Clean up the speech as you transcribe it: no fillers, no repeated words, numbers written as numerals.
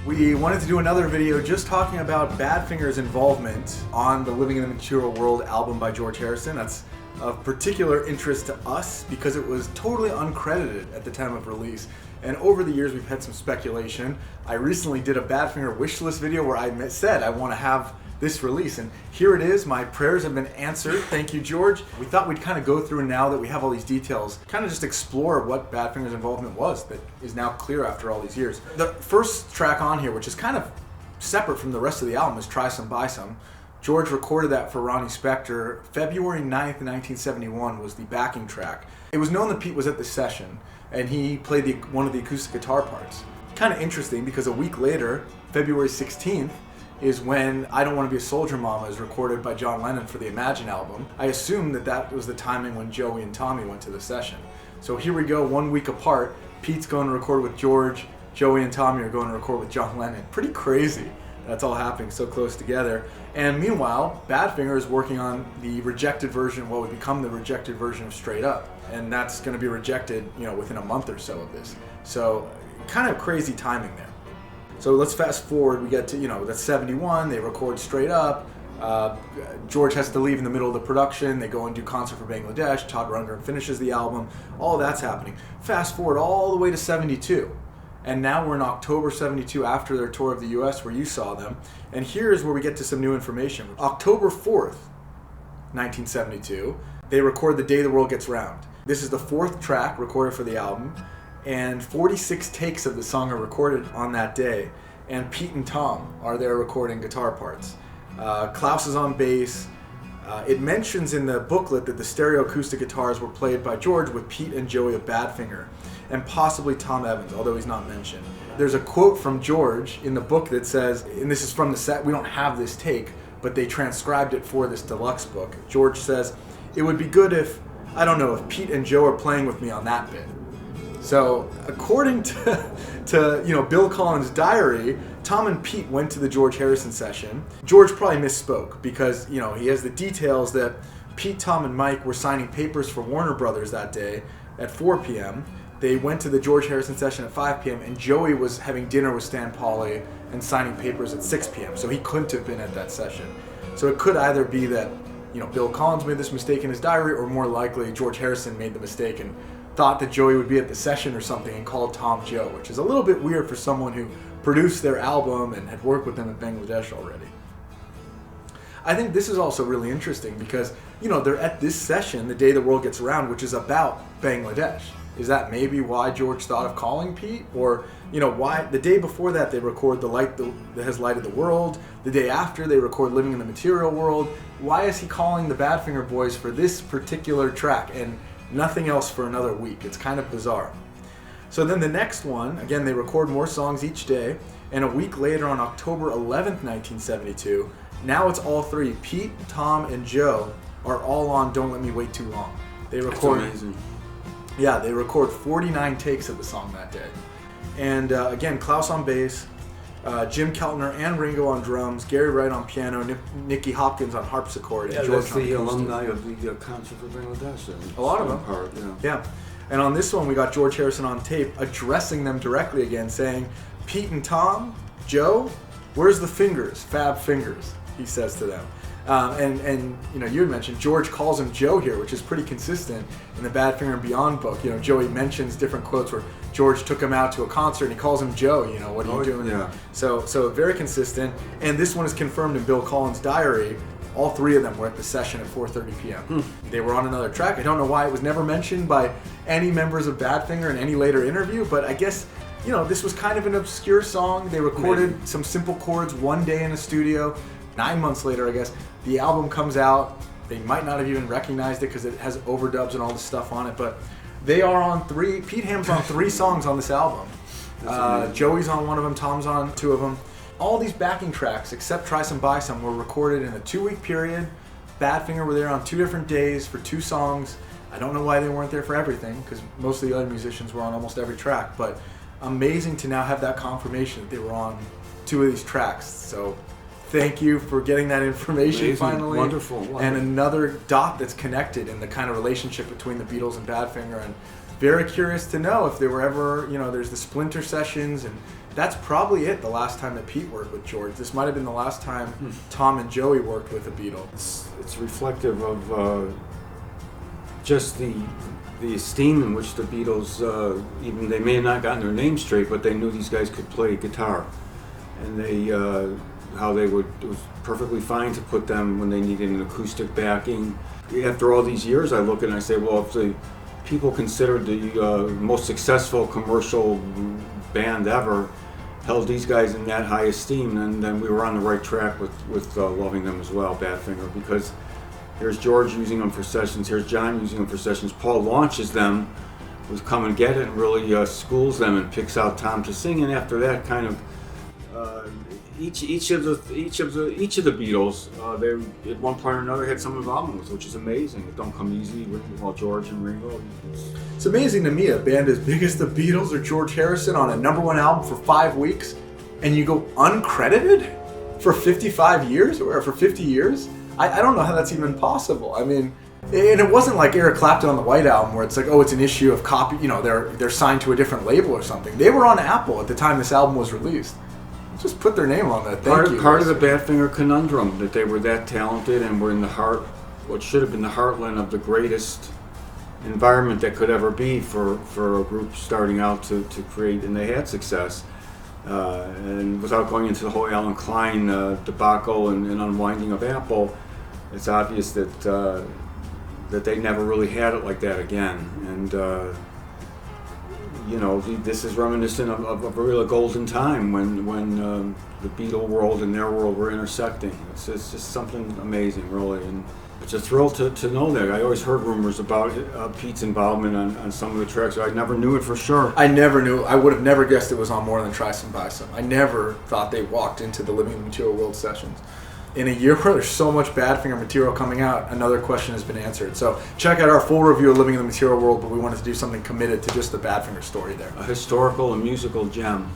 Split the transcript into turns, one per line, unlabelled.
We wanted to do another video just talking about Badfinger's involvement on the Living in the Material World album by George Harrison. That's of particular interest to us because it was totally uncredited at the time of release. And over the years we've had some speculation. I recently did a Badfinger wish list video where I said I want to have this release, and here it is. My prayers have been answered. Thank you, George. We thought we'd kind of go through, now that we have all these details, kind of just explore what Badfinger's involvement was that is now clear after all these years. The first track on here, which is kind of separate from the rest of the album, is Try Some Buy Some. George recorded that for Ronnie Spector. February 9th, 1971 was the backing track. It was known that Pete was at the session, and he played one of the acoustic guitar parts. Kind of interesting because a week later, February 16th, is when I Don't Want to Be a Soldier Mama is recorded by John Lennon for the Imagine album. I assume that was the timing when Joey and Tommy went to the session. So here we go, 1 week apart. Pete's going to record with George, Joey and Tommy are going to record with John Lennon. Pretty crazy. That's all happening so close together. And meanwhile, Badfinger is working on the rejected version, what would become the rejected version of Straight Up. And that's going to be rejected, within a month or so of this. So kind of crazy timing there. So let's fast forward. We get to, that's 71. They record Straight Up. George has to leave in the middle of the production. They go and do Concert for Bangladesh. Todd Rundgren finishes the album. All that's happening. Fast forward all the way to 72. And now we're in October 72 after their tour of the US where you saw them. And here's where we get to some new information. October 4th, 1972, they record The Day the World Gets Round. This is the fourth track recorded for the album. And 46 takes of the song are recorded on that day. And Pete and Tom are there recording guitar parts. Klaus is on bass. It mentions in the booklet that the stereo acoustic guitars were played by George with Pete and Joey of Badfinger, and possibly Tom Evans, although he's not mentioned. There's a quote from George in the book that says, and this is from the set, we don't have this take, but they transcribed it for this deluxe book. George says, "It would be good if Pete and Joe are playing with me on that bit." So, according to Bill Collins' diary, Tom and Pete went to the George Harrison session. George probably misspoke because, he has the details that Pete, Tom, and Mike were signing papers for Warner Brothers that day at 4 p.m. They went to the George Harrison session at 5 p.m. and Joey was having dinner with Stan Pauly and signing papers at 6 p.m. So he couldn't have been at that session. So it could either be that, Bill Collins made this mistake in his diary, or more likely George Harrison made the mistake and thought that Joey would be at the session or something and called Tom Joe, which is a little bit weird for someone who produced their album and had worked with them in Bangladesh already. I think this is also really interesting because, they're at this session, The Day the World Gets Round, which is about Bangladesh. Is that maybe why George thought of calling Pete? Or, why the day before that they record The Light That Has Lighted the World. The day after they record Living in the Material World. Why is he calling the Badfinger Boys for this particular track and nothing else for another week? It's kind of bizarre. So then the next one, again, they record more songs each day, and a week later on October 11th, 1972, now it's all three. Pete, Tom, and Joe are all on Don't Let Me Wait Too Long. They record.
That's amazing.
Yeah, they record 49 takes of the song that day. And again, Klaus on bass, Jim Keltner and Ringo on drums, Gary Wright on piano, Nicky Hopkins on harpsichord, and George
that's
on
the
acoustic.
alumni of the Concert for Bangladesh.
A lot of them.
Part,
Yeah. And on this one, we got George Harrison on tape addressing them directly again, saying, "Pete and Tom, Joe, where's the fingers? Fab fingers," he says to them. And you had mentioned George calls him Joe here, which is pretty consistent in the Badfinger and Beyond book. Joey mentions different quotes where George took him out to a concert and he calls him Joe. What are you doing?
Yeah.
So very consistent. And this one is confirmed in Bill Collins' diary. All three of them were at the session at 4:30 p.m. They were on another track. I don't know why it was never mentioned by any members of Badfinger in any later interview, but I guess, this was kind of an obscure song. They recorded some simple chords one day in a studio. 9 months later, I guess, the album comes out. They might not have even recognized it because it has overdubs and all this stuff on it, but they are on three. Pete Ham's on 3 songs on this album. Joey's on one of them, Tom's on 2 of them. All these backing tracks, except Try Some Buy Some, were recorded in a 2-week period. Badfinger were there on 2 different days for 2 songs. I don't know why they weren't there for everything, because most of the other musicians were on almost every track, but amazing to now have that confirmation that they were on 2 of these tracks. So thank you for getting that information.
Amazing.
Finally.
Wonderful.
And another dot that's connected in the kind of relationship between the Beatles and Badfinger. And very curious to know if there were ever, there's the Splinter sessions, and that's probably it. The last time that Pete worked with George. This might have been the last time Tom and Joey worked with a Beatle.
It's reflective of just the esteem in which the Beatles, even they may have not gotten their name straight, but they knew these guys could play guitar, and they it was perfectly fine to put them when they needed an acoustic backing. After all these years, I look and I say, well, if the people considered the most successful commercial band ever held these guys in that high esteem, then we were on the right track with loving them as well, Badfinger, because here's George using them for sessions, here's John using them for sessions, Paul launches them with Come and Get It and really schools them and picks out Tom to sing, and after that kind of each of the Beatles, they at one point or another had some involvement with, which is amazing. It don't come easy. George and Ringo.
It's amazing to me, a band as big as the Beatles or George Harrison on a #1 album for 5 weeks, and you go uncredited for 55 years or for 50 years. I don't know how that's even possible. I mean, and it wasn't like Eric Clapton on the White Album where it's like, oh, it's an issue of copy. You know, they're signed to a different label or something. They were on Apple at the time this album was released. Just put their name on that.
Part of the Badfinger conundrum, that they were that talented and were in the heart, what should have been the heartland of the greatest environment that could ever be for a group starting out to create, and they had success. And without going into the whole Alan Klein debacle and unwinding of Apple, it's obvious that they never really had it like that again. And you know, this is reminiscent of a real golden time when the Beatle world and their world were intersecting. It's just something amazing, really, and it's a thrill to know that. I always heard rumors about Pete's involvement on some of the tracks. I never knew it for sure.
I never knew. I would have never guessed it was on More Than Try Some Buy Some. I never thought they walked into the Living in the Material World sessions. In a year where there's so much Badfinger material coming out, another question has been answered. So check out our full review of Living in the Material World, but we wanted to do something committed to just the Badfinger story there.
A historical and musical gem.